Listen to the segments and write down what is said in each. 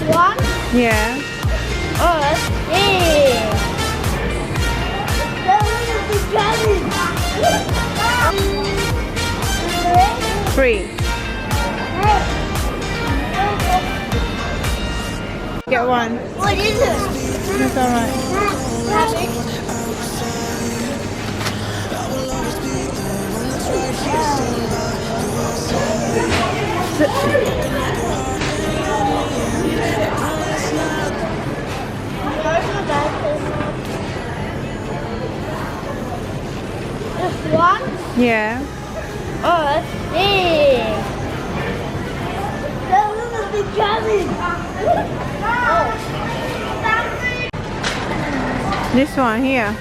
One. Yeah. Yeah. Free. Get one. What is it? That's alright. Just one. Yeah. Yeah. That was the cabin. This one here.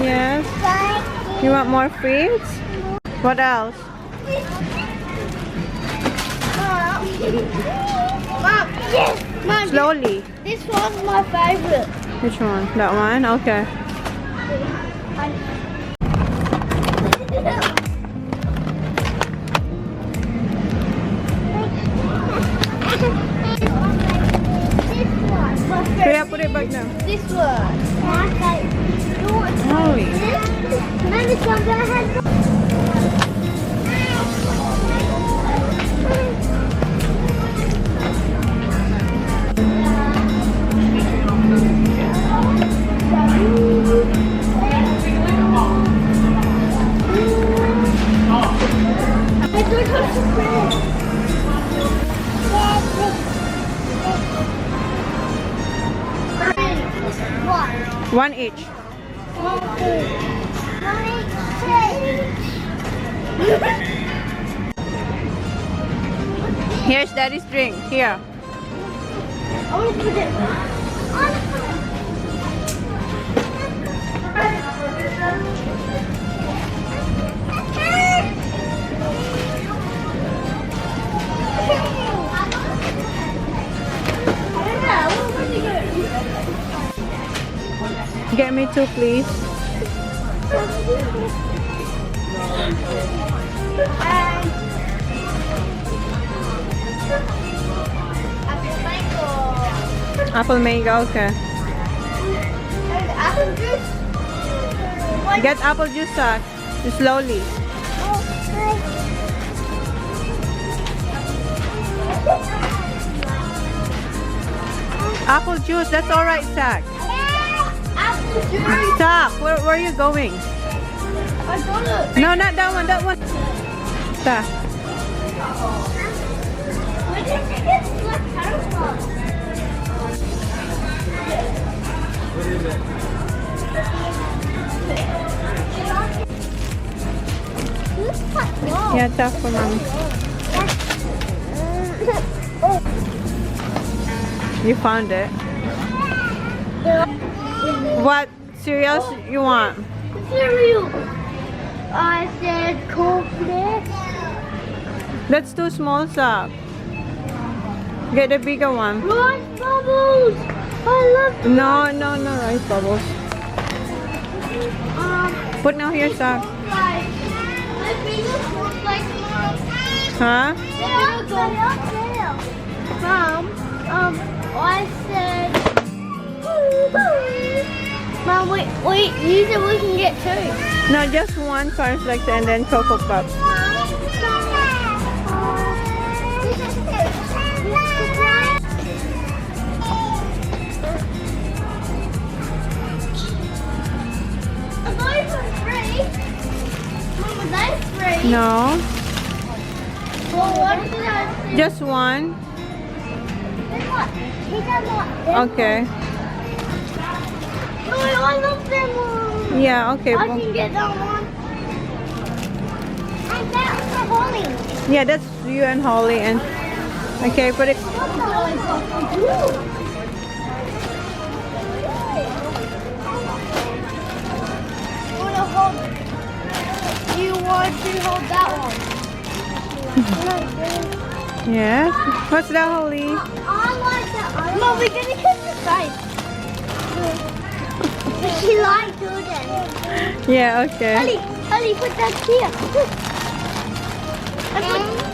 Yes. You want more fruits? What else? Mom, yes, Mom. Slowly. This one's my favorite. Which one? That one? Okay. Kaya put it back now. This one. Holy. Mommy, I'm gonna have One each. Here's daddy's drink. Here. I want to put it. Get me two, please. Apple mango, okay. Apple juice. Get apple juice, slowly. Apple juice, that's alright, Zach. Apple juice. Zach, where are you going? I got it. No, not that one, that one. Zach. Where did you get this black carrot from? Yeah, tough for mommy. You found it. What cereals you want? Cereal. I said cornflakes. That's too small, Zach. Get the bigger one. Rice bubbles. I love them. No, rice bubbles. Put now here, Zach. My biggest cornflakes, Mom. Huh? Mom, I said, Mom, wait, you said we can get two. No, just one cornflakes and then Cocoa Puffs. No, Well, what did I say? just one. Okay. No, I love them all. Yeah, okay. I Well, can get that one. And that's for Holly. yeah, that's you and Holly and okay, put it. hold. You want to hold that one? Yes. What's that, Holly? I like that. Mom, we're gonna cut the side. She likes doing it. Yeah, okay. Holly, put that here.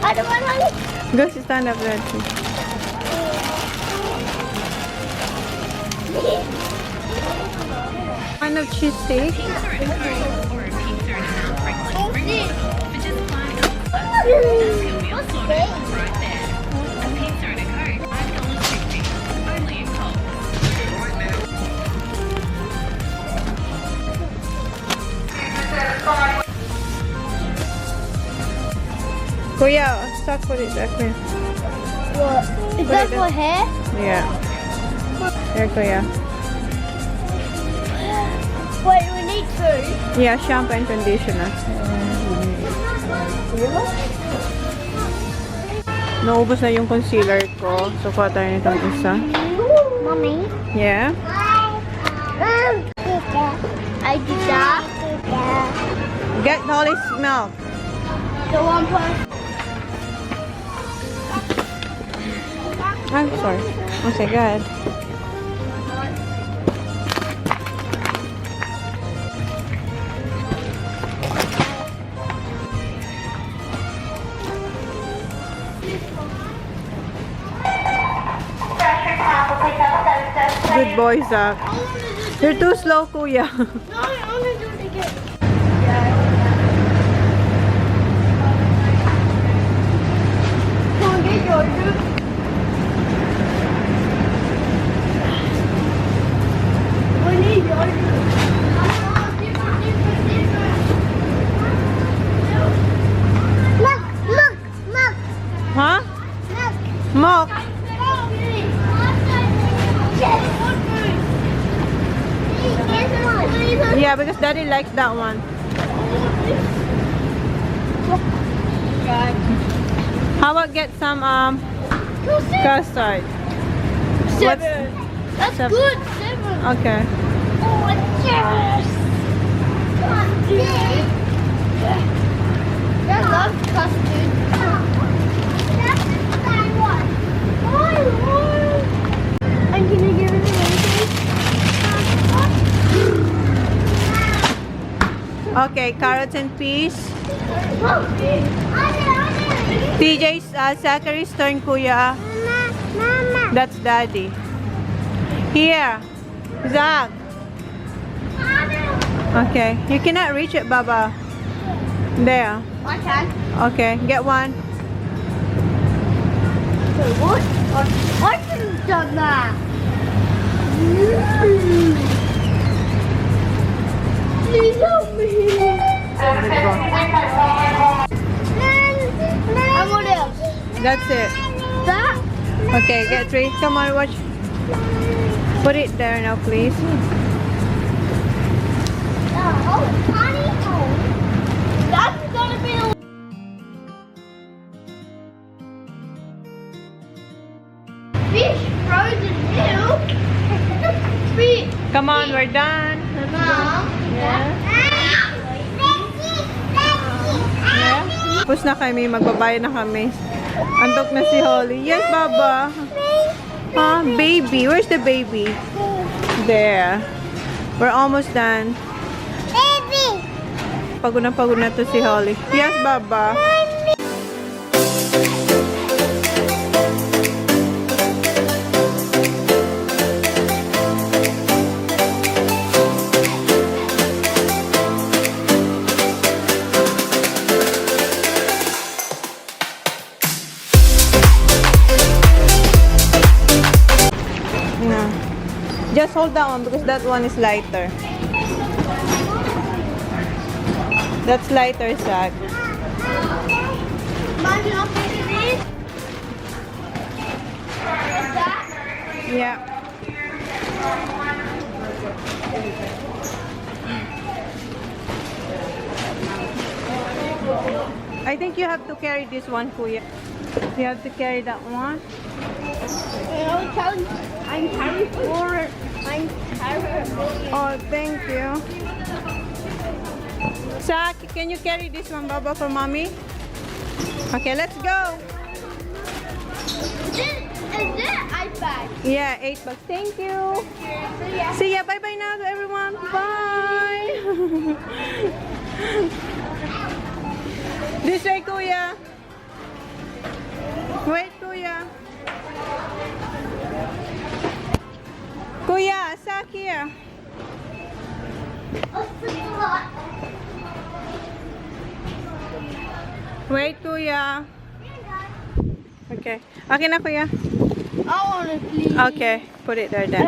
I don't want Holly. Go stand up there. Too. Kind of cheese steak. Kuya, stop put it back there. What? Is that for hair? Yeah. There, Kuya. Wait, we need two. Yeah, shampoo and conditioner. Naubos na yung concealer ko. So, kuha tayo nitong isa. Mommy. Yeah? I did that. Get Holly's milk. The one person. I'm sorry. Oh my God. Good boy, Zach. You're too slow, Kuya. No, I want to do it again. Come on, get your juice. We need your juice. Look, look, look, Huh? look. Milk. Yeah, because Daddy likes that one. How about get some custard? Seven. That's Seven. good. Seven. Okay. Oh, yes. I love custard. That's the one. I'm gonna give it Okay, carrots and peas. TJ's Zachary's turn, Kuya. Mama. That's Daddy. Here. Zach. Okay. You cannot reach it, Baba. There. I can. Okay. Get one. What? I could have done that. Please help me. And what else? That's it. That? Okay, get three. Come on, watch. Put it there now, please. Oh, honey. That's gonna be a fish frozen milk. Fish. Come on, we're done. Mom. Yeah. Tapos na kami, magbabayad na kami. Antok na si Holly. Yes, Baba. Huh? Baby. Where's the baby? There. We're almost done. Baby. Pagod na to si Holly. Yes, Baba. No. Just hold that one because that one is lighter. That's lighter, Zach. Mom, can I pick this? That? Yeah. I think you have to carry this one, Kuya. You have to carry that one. I'm carrying four. I'm carrying. Oh, thank you. Sak, can you carry this one, Baba, for mommy? Okay, let's go. Is this iPad? Yeah, 8 bucks. Thank you. See ya. Bye-bye now to everyone. Bye. This way, Kuya. Wait, Kuya. Kuya, Sak here. Wait, Kuya. Okay. Okay na, Kuya. I want to please. Okay. Put it there then.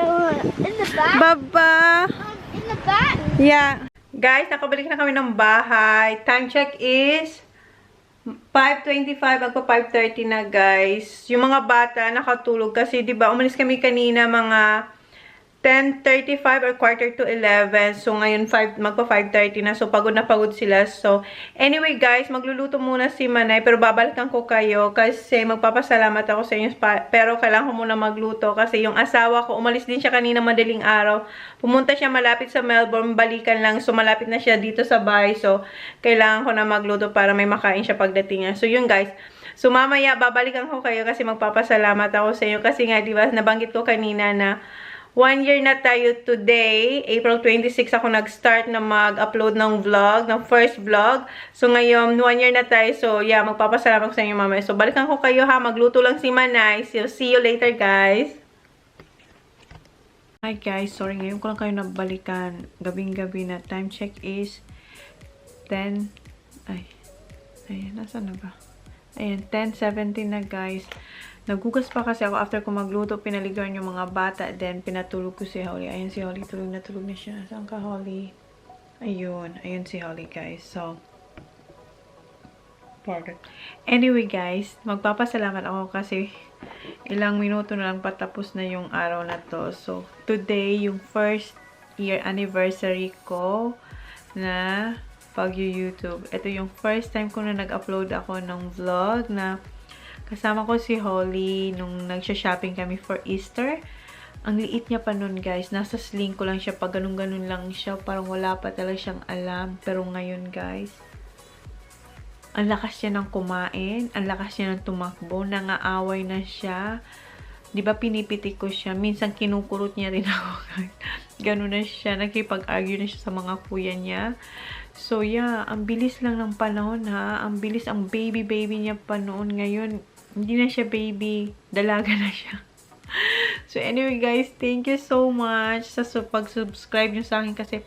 In the back? Baba. In the back? Yeah. Guys, nakabalik na kami ng bahay. Time check is 5:25. Magpa 5:30 na, guys. Yung mga bata nakatulog kasi, di ba, umalis kami kanina mga 10:35 or quarter to 11. So, ngayon magpa 5:30 na. So, pagod na pagod sila. So, anyway guys, magluluto muna si Manay. Pero babalikan ko kayo kasi magpapasalamat ako sa inyo. Pero kailangan ko muna magluto kasi yung asawa ko, umalis din siya kanina madaling araw. Pumunta siya malapit sa Melbourne. Balikan lang. So, malapit na siya dito sa bahay. So, kailangan ko na magluto para may makain siya pagdating niya. So, yun guys. So, mamaya babalikan ko kayo kasi magpapasalamat ako sa inyo. Kasi nga, diba, nabanggit ko kanina na 1 year na tayo today. April 26 ako nag-start na mag-upload ng vlog, ng first vlog. So, ngayon, 1 year na tayo. So, yeah, magpapasalamat ko sa inyo mamaya. So, balikan ko kayo ha. Magluto lang si Manay. So, see you later, guys. Hi, guys. Sorry, ngayon ko lang kayo nabalikan. Gabing-gabi na. Time check is 10. Ay, nasaan na ba? Ayan, 10:17 na, guys. Nagugas pa kasi ako after ko magluto, pinaligawan yung mga bata, then pinatulog ko si Holly. Ayun si Holly, tulog na siya. Saan ka, Holly? Ayun si Holly, guys. So, pardon. Anyway, guys, magpapasalamat ako kasi ilang minuto na lang patapos na yung araw na to. So, today, yung first year anniversary ko na pag-YouTube. Ito yung first time ko na nag-upload ako ng vlog na kasama ko si Holly nung nagsha-shopping kami for Easter. Ang liit niya pa nun, guys. Nasa sling ko lang siya. Pag ganun-ganun lang siya. Parang wala pa talaga siyang alam. Pero ngayon, guys, ang lakas niya ng kumain. Ang lakas niya ng tumakbo. Nangaaway na siya. Di ba pinipitik ko siya? Minsan kinukurot niya rin ako, guys. Ganun na siya. Nakipag-argue na siya sa mga kuya niya. So, yeah. Ang bilis lang ng panahon, ha. Ang bilis. Ang baby niya pa noon. Ngayon, hindi na siya baby. Dalaga na siya. So, anyway, guys. Thank you so much sa pag-subscribe nyo sa akin kasi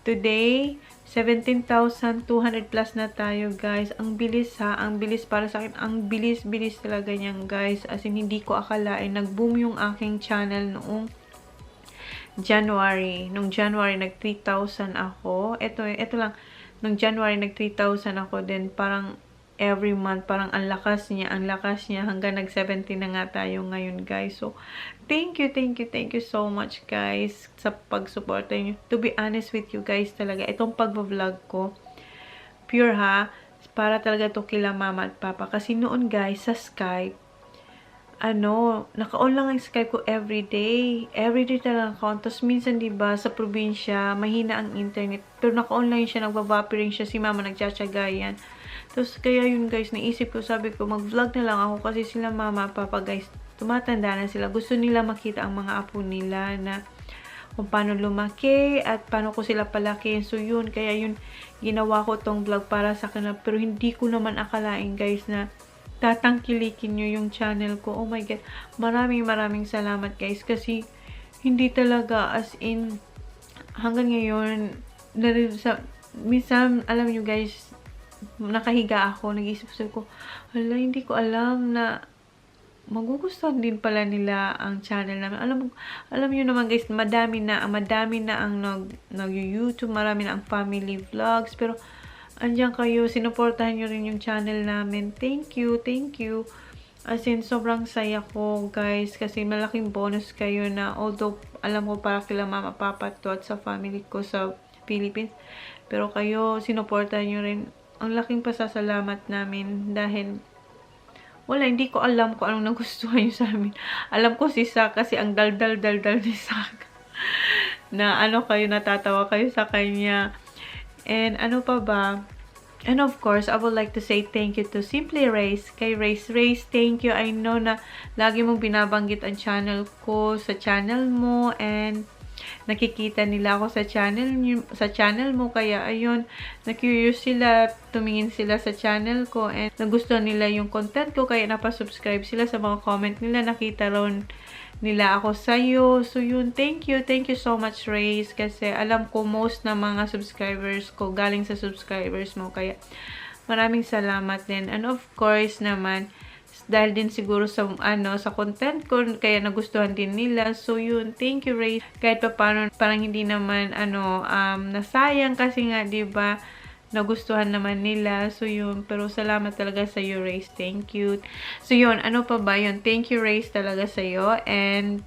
today, 17,200 plus na tayo, guys. Ang bilis, ha. Ang bilis para sa akin. Ang bilis talaga niyan, guys. As in, hindi ko akalain. Nag-boom yung aking channel noong January. Nung January, nag 3,000 ako. Ito lang. Nung January, nag 3,000 ako. Then, parang every month, parang ang lakas niya, hanggang nag 70 na nga tayo ngayon, guys. So, thank you so much, guys, sa pag-suporta niyo. To be honest with you, guys, talaga, itong pag-vlog ko, pure ha, para talaga to kila mama at papa. Kasi noon, guys, sa Skype, naka-on lang ang Skype ko everyday. Everyday talaga ako. Tapos minsan, diba, sa probinsya, mahina ang internet. Pero naka-online siya, nagbabapering siya. Si mama, nagtsatsaga yan. Tapos, kaya yun, guys, naisip ko, sabi ko, mag-vlog na lang ako. Kasi sila mama, papa, guys, tumatanda na sila. Gusto nila makita ang mga apo nila na kung paano lumaki at paano ko sila palaki. So, yun. Kaya yun, ginawa ko tong vlog para sa kanila. Pero hindi ko naman akalain, guys, na tatangkilikin nyo yung channel ko. Oh my God. Maraming salamat, guys. Kasi, hindi talaga, as in, hanggang ngayon, minsan, alam nyo, guys, nakahiga ako, nag-isip ko, hala, hindi ko alam na magugustuhan din pala nila ang channel namin. Alam niyo naman, guys, madami na ang nag-YouTube, marami na ang family vlogs, pero andyan kayo, sinuportahan niyo rin yung channel namin. Thank you. As in, sobrang saya ko, guys, kasi malaking bonus kayo na, although, alam ko para kila mama, papa to at sa family ko sa Philippines, pero kayo, sinuportahan niyo rin. Ang laking pasasalamat namin dahil wala, hindi ko alam kung anong nagustuhan nyo sa amin. Alam ko si Sak kasi ang daldal ni Sak. Na kayo, natatawa kayo sa kanya. And ano pa ba? And of course, I would like to say thank you to Simply Race. Kay Race, thank you. I know na lagi mong binabanggit ang channel ko sa channel mo, and nakikita nila ako sa channel mo, kaya ayun, na-curious sila, tumingin sila sa channel ko, and nagustuhan nila yung content ko, kaya napasubscribe sila. Sa mga comment nila, nakita raw nila ako sa'yo. So yun, thank you so much, Race, kasi alam ko most na mga subscribers ko galing sa subscribers mo, kaya maraming salamat din. And of course naman, dahil din siguro sa sa content ko, kaya nagustuhan din nila. So yun, thank you, Ray. Kahit pa paano, parang hindi naman nasayang, kasi nga 'di ba, nagustuhan naman nila. So yun, pero salamat talaga sa iyo, Ray. Thank you. So yun, ano pa ba yun? Thank you, Ray, talaga sa iyo. And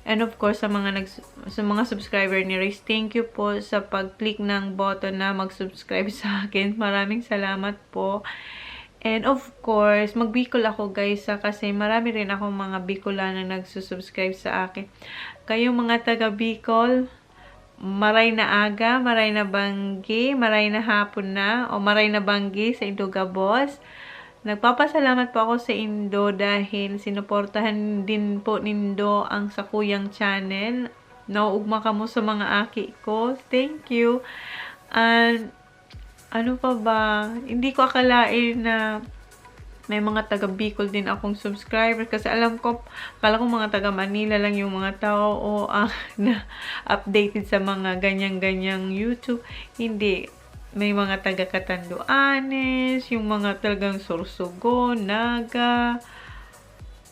of course, sa mga subscriber ni Ray, thank you po sa pag-click ng button na mag-subscribe sa akin. Maraming salamat po. And of course, mag-Bicol ako, guys, kasi marami rin akong mga Bicolano na nagsusubscribe sa akin. Kayong mga taga Bicol, maray na aga, maray na banggi, maray na hapon na, o maray na banggi sa Induga Boss. Nagpapasalamat po ako sa Indo dahil sinuportahan din po nindo ang Sakuyang channel. Nauugma ka mo sa mga aki ko. Thank you. And ano pa ba? Hindi ko akalain na may mga taga Bicol din akong subscriber, kasi akala ko mga taga Manila lang yung mga tao o na updated sa mga ganyang YouTube. Hindi. May mga taga Catanduanes, yung mga talagang Sorsogon, Naga,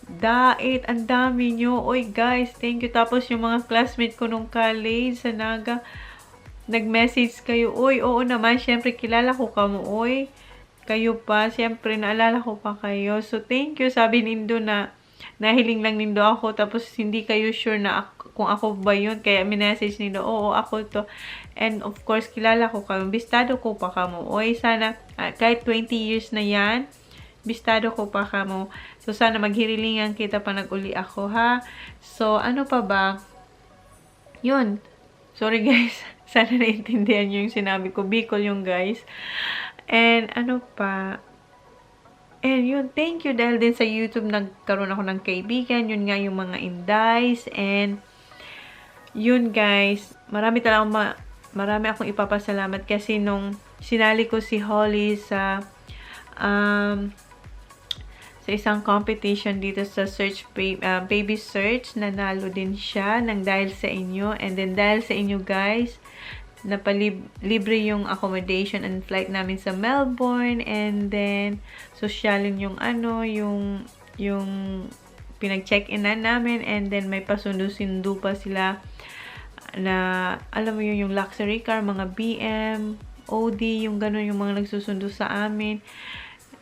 Dait, ang dami nyo. Oy guys, thank you. Tapos yung mga classmate ko nung college sa Naga, nag-message kayo, oy, oo naman, syempre kilala ko ka mo, oy, kayo pa, syempre naalala ko pa kayo. So thank you. Sabi nindo na nahiling lang nindo ako, tapos hindi kayo sure na kung ako ba yun, kaya minessage nindo, oo, ako to. And of course, kilala ko ka, bistado ko pa ka mo, oy, sana kahit 20 years na yan, bistado ko pa ka mo. So sana maghirilingan kita pa nag-uli ako, ha. So ano pa ba? Yun, sorry guys. Sana naintindihan nyo yung sinabi ko. Bicol yung guys. And ano pa? And yun, thank you. Dahil din sa YouTube, nagkaroon ako ng kaibigan. Yun nga yung mga Indies. And yun guys, marami akong ipapasalamat, kasi nung sinali ko si Holly sa isang competition dito sa baby search, nanalo din siya ng dahil sa inyo. And then dahil sa inyo guys, libre yung accommodation and flight namin sa Melbourne, and then sosyalin yung yung pinag-check-in namin, and then may pasundo-sindo pa sila na alam mo yung luxury car, mga BM, Audi, yung gano'n, yung mga nagsusundo sa amin.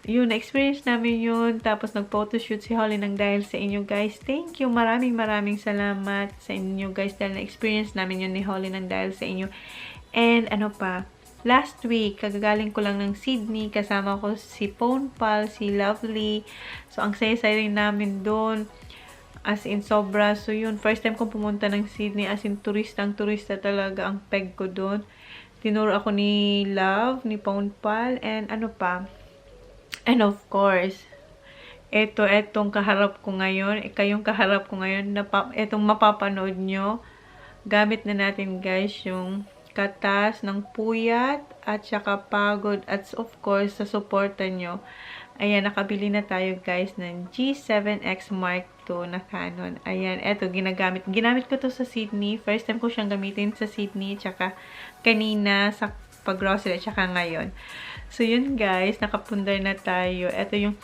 Yun, na-experience namin yun. Tapos nag-photoshoot si Holly ng dahil sa inyo guys. Thank you. Maraming salamat sa inyo guys, dahil na-experience namin yun ni Holly ng dahil sa inyo. And ano pa, last week, kagagaling ko lang ng Sydney. Kasama ko si Pownpal, si Lovely. So, ang saya-saya rin namin doon. As in, sobra. So, yun, first time kong pumunta ng Sydney. As in, turista talaga ang peg ko doon. Tinuro ako ni Love, ni Pownpal, and ano pa. And of course, etong kaharap ko ngayon, kayong kaharap ko ngayon, etong mapapanood nyo, gamit na natin guys yung katas ng puyat at saka pagod, at of course sa suporta nyo. Ayan, nakabili na tayo guys ng G7X Mark II na Canon. Ayan, eto, ginamit ko to sa Sydney. First time ko siyang gamitin sa Sydney, tsaka kanina sa pag-grocery, tsaka ngayon. So, yun guys, nakapundar na tayo. Ito yung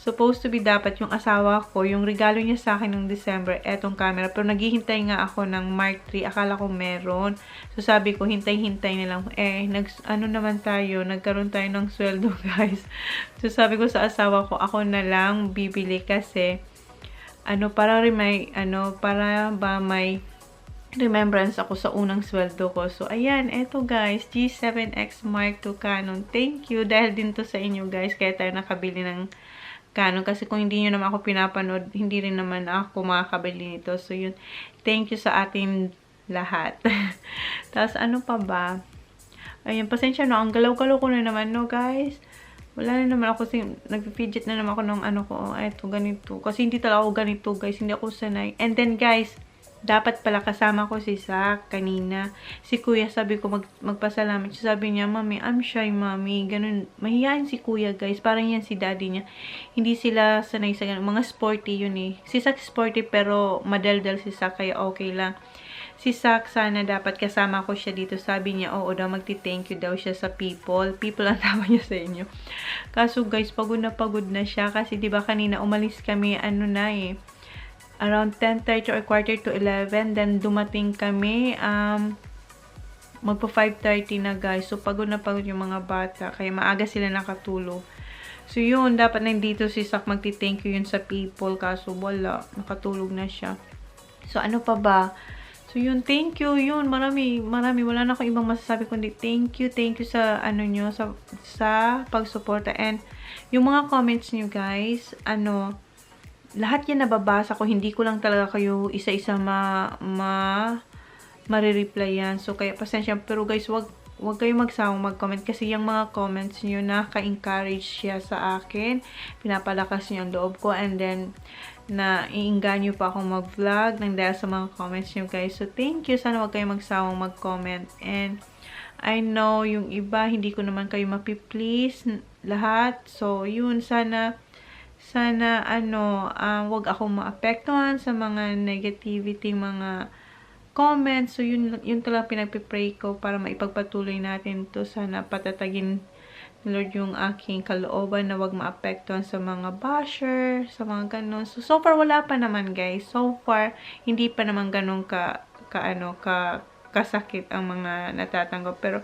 supposed to be dapat yung asawa ko, yung regalo niya sa akin ng December, etong camera. Pero naghihintay nga ako ng Mark III. Akala ko meron. So, sabi ko, hintay-hintay na lang. Nagkaroon tayo ng sweldo, guys. So, sabi ko sa asawa ko, ako na lang bibili kasi, para may remembrance ako sa unang sweldo ko. So, ayan, eto guys, G7X Mark II Canon. Thank you, dahil din to sa inyo guys, kaya tayo nakabili ng Canon. Kasi kung hindi nyo naman ako pinapanood, hindi rin naman ako makakabili nito. So, yun, thank you sa atin lahat. Tapos, ano pa ba? Ayan, pasensya no. Ang galaw-galaw ko na naman, no, guys. Wala na naman ako. Nag-fidget na naman ako ng ano ko. Eto, ganito. Kasi hindi talaga ako ganito, guys. Hindi ako sanay. And then, guys, dapat pala kasama ko si Zach kanina. Si Kuya, sabi ko, magpasalamat siya. Sabi niya, Mami, I'm shy, Mami. Ganun. Mahihayin si Kuya, guys. Parang yan si Daddy niya. Hindi sila sanay sa ganun. Mga sporty yun eh. Si Zach sporty, pero madaldal si Zach, kaya okay lang. Si Zach, sana dapat kasama ko siya dito. Sabi niya, oo daw, magti-thank you daw siya sa people. People ang tawag niya sa inyo. Kaso guys, pagod na siya. Kasi diba kanina umalis kami, ano na eh, around 10:30 or quarter to 11. Then dumating kami, magpo 5:30 na guys. So pagod yung mga bata. Kaya maaga sila nakatulog. So yun, dapat nandito si Zach, magti-thank you yun sa people. Kaso wala, nakatulog na siya. So ano pa ba? So, yun, thank you, yun, marami, wala na akong ibang masasabi, kundi thank you sa, ano nyo, sa pagsuporta, and, yung mga comments nyo, guys, ano, lahat yan nababasa ko, hindi ko lang talaga kayo isa-isa marireply yan, so, kaya, pasensya, pero guys, wag kayong magsawang mag-comment, kasi yung mga comments nyo, nakaka-encourage siya sa akin, pinapalakas nyo ang loob ko, and then, na iinganyo pa akong mag-vlog nang dahil sa mga comments nyo, guys. So, thank you. Sana wag kayong magsawang mag-comment. And, I know, yung iba, hindi ko naman kayo mapi-please lahat. So, yun, sana, ano, wag akong maapektuhan sa mga negativity, mga comments. So, yun talaga pinagpipray ko para maipagpatuloy natin to. Sana patatagin Lord yung aking kalooban na wag maapektuhan sa mga basher, sa mga ganun. So far wala pa naman, guys. So far hindi pa naman ganun kasakit ang mga natatanggap. Pero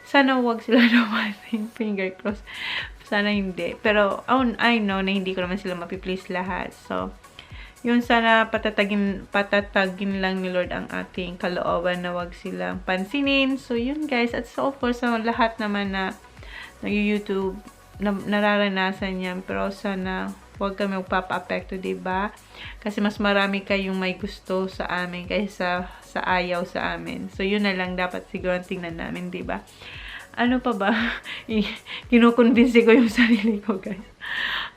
sana wag sila dumating, finger cross. Sana hindi. Pero I know na hindi ko naman sila mapi-please lahat. So yun, sana patatagin lang ni Lord ang ating kalooban na wag silang pansinin. So yun, guys. At so for sa lahat naman na nag-YouTube, nararanasan yan. Pero sana, huwag kami magpapa-apekto, diba? Kasi mas marami kayong may gusto sa amin kaysa sa ayaw sa amin. So, yun na lang dapat siguro tingnan namin, diba? Ano pa ba? Kinukonvince ko yung sarili ko, guys.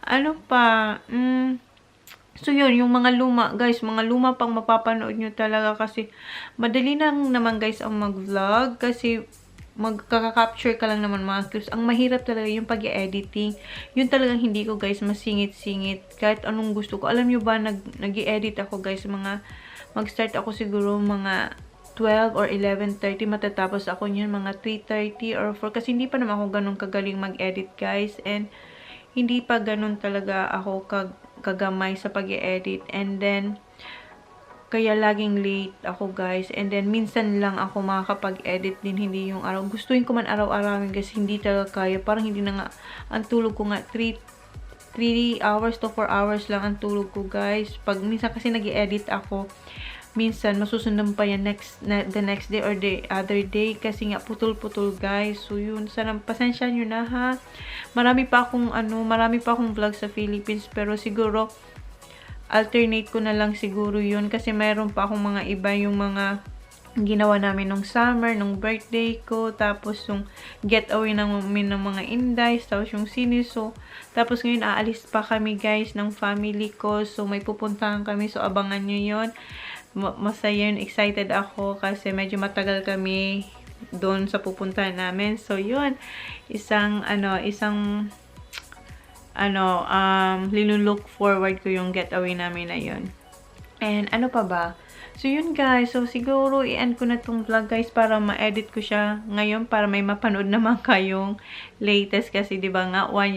Ano pa? So, yun, yung mga luma, guys, mga luma pang mapapanood nyo talaga kasi madali lang naman, guys, ang mag-vlog kasi magkaka-capture ka lang naman mga clips. Ang mahirap talaga yung pag-editing. Yun talagang hindi ko, guys, masingit-singit. Kahit anong gusto ko. Alam nyo ba, nag-i-edit ako, guys, mag-start ako siguro mga 12 or 11:30. Matatapos ako yun mga 3:30 or 4. Kasi hindi pa naman ako ganun kagaling mag-edit, guys. And hindi pa ganun talaga ako kagamay sa pag-i-edit. And then, kaya laging late ako, guys. And then, minsan lang ako makakapag-edit din. Hindi yung araw. Gustuin ko man araw-arawin kasi hindi talaga kaya. Parang hindi na nga. Ang tulog ko nga 3 hours to 4 hours lang ang tulog ko, guys. Pag minsan kasi nag-i-edit ako, minsan masusundan pa yan the next day or the other day. Kasi nga putol-putol, guys. So, yun. Sana pasensya nyo na, ha. Marami pa akong vlog sa Philippines. Pero siguro, alternate ko na lang siguro yun kasi mayroon pa akong mga iba, yung mga ginawa namin nung summer, nung birthday ko, tapos yung getaway namin ng mga Indies, tapos yung siniso, tapos ngayon aalis pa kami, guys, ng family ko, so may pupuntahan kami, so abangan nyo yun. Masaya yun, excited ako kasi medyo matagal kami doon sa pupuntahan namin. So yun, isang lilook forward ko yung getaway namin na yun. And ano pa ba? So yun, guys. So siguro i-end ko na tong vlog, guys, para ma-edit ko siya ngayon para may mapanood naman kayong latest kasi 'di ba nga 1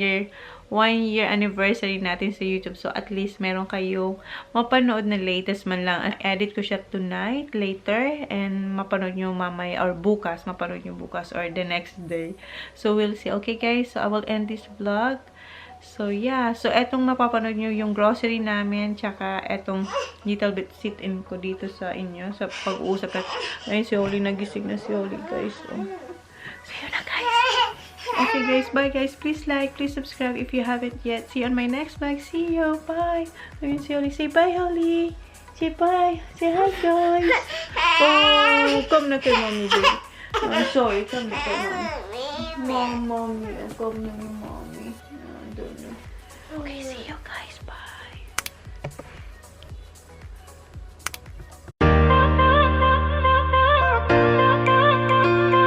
year anniversary natin sa YouTube. So at least meron kayong mapanood na latest man lang. Edit ko siya tonight, later, and mapanood nyo mamaya or bukas, or the next day. So we'll see. Okay, guys. So I will end this vlog. So, yeah. So, etong mapapanood nyo yung grocery namin, tsaka etong little bit sit-in ko dito sa inyo, sa pag-uusap. Ayun, si Oli, nagising na si Oli, guys. So, yun na, guys. Okay, guys. Bye, guys. Please like, please subscribe if you haven't yet. See you on my next vlog. See you. Bye. Ayun, si Oli. Say bye, Oli. Say bye. Say hi, guys. Oh, come na kay Mommy, baby. I'm sorry, come on. Mommy. Come on, mommy. I don't know. Okay, see you guys.